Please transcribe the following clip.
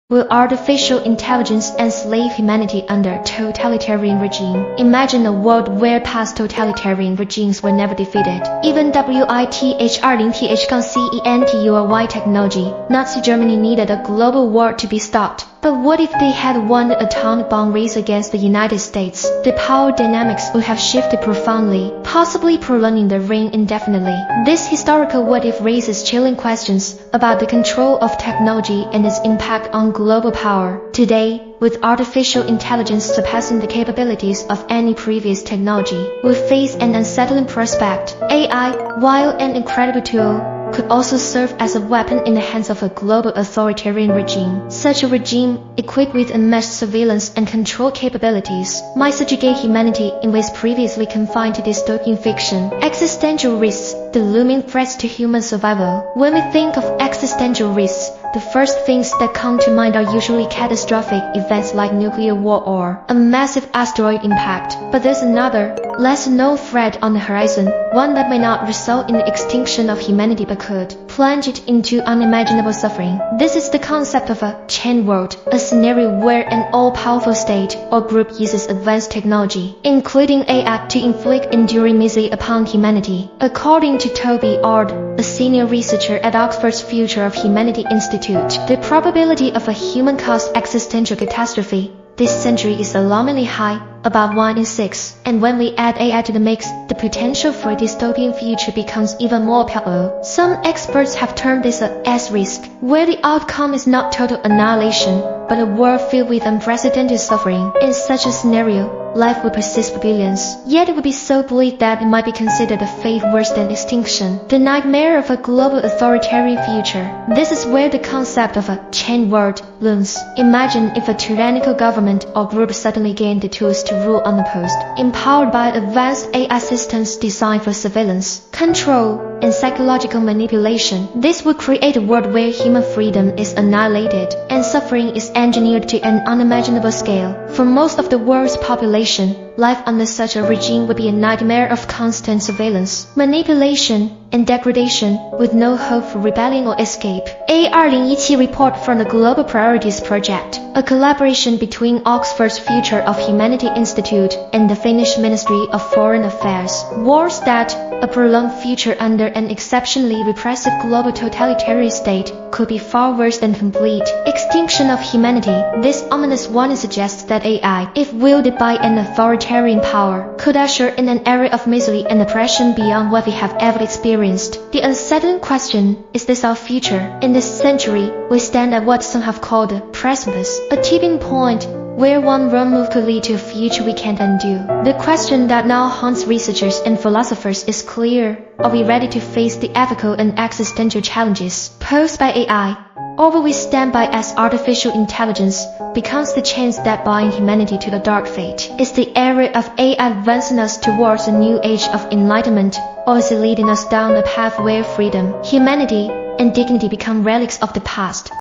Will artificial intelligence enslave humanity under totalitarian regime? Imagine a world where past totalitarian regimes were never defeated. Even WITH-20-CENTURY technology, Nazi Germany needed a global war to be stopped. But what if they had won the atomic bomb race against the United States? The power dynamics would have shifted profoundly, possibly prolonging the reign indefinitely. This historical what-if raises chilling questions about the control of technology and its impact on global power. Today, with artificial intelligence surpassing the capabilities of any previous technology, we face an unsettling prospect. AI, while an incredible tool, could also serve as a weapon in the hands of a global authoritarian regime. Such a regime, equipped with unmatched surveillance and control capabilities, might subjugate humanity in ways previously confined to dystopian fiction. Existential risks, the looming threats to human survival. When we think of existential risks, the first things that come to mind are usually catastrophic events like nuclear war or a massive asteroid impact. But there's another, lesser-known threat on the horizon, one that may not result in the extinction of humanity but could plunge it into unimaginable suffering. This is the concept of a chain world, a scenario where an all-powerful state or group uses advanced technology, including AI, to inflict enduring misery upon humanity. According to Toby Ard, a senior researcher at Oxford's Future of Humanity Institute, the probability of a human-caused existential catastrophe this century is alarmingly high, about 1 in 6. And when we add AI to the mix, the potential for a dystopian future becomes even more palpable. Some experts have termed this a S-risk, where the outcome is not total annihilation, but a world filled with unprecedented suffering. In such a scenario, life would persist for billions. Yet it would be so bleak that it might be considered a fate worse than extinction. The nightmare of a global authoritarian future. This is where the concept of a chain world looms. Imagine if a tyrannical government or group suddenly gained the tools to rule unopposed, empowered by advanced AI systems designed for surveillance, control, and psychological manipulation. This would create a world where human freedom is annihilated and suffering is engineered to an unimaginable scale. For most of the world's population, life under such a regime would be a nightmare of constant surveillance, manipulation, and degradation, with no hope for rebellion or escape. A 2017 report from the Global Priorities Project, a collaboration between Oxford's Future of Humanity Institute and the Finnish Ministry of Foreign Affairs, warns that a prolonged future under an exceptionally repressive global totalitarian state could be far worse than complete extinction of humanity. This ominous warning suggests that AI, if wielded by an authoritarian power, could usher in an era of misery and oppression beyond what we have ever experienced. The unsettling question, is this our future? In this century, we stand at what some have called a precipice, a tipping point, where one wrong move could lead to a future we can't undo. The question that now haunts researchers and philosophers is clear. Are we ready to face the ethical and existential challenges posed by AI? Or will we stand by as artificial intelligence becomes the chains that bind humanity to a dark fate? Is the era of AI advancing us towards a new age of enlightenment, or is it leading us down a path where freedom, humanity, and dignity become relics of the past?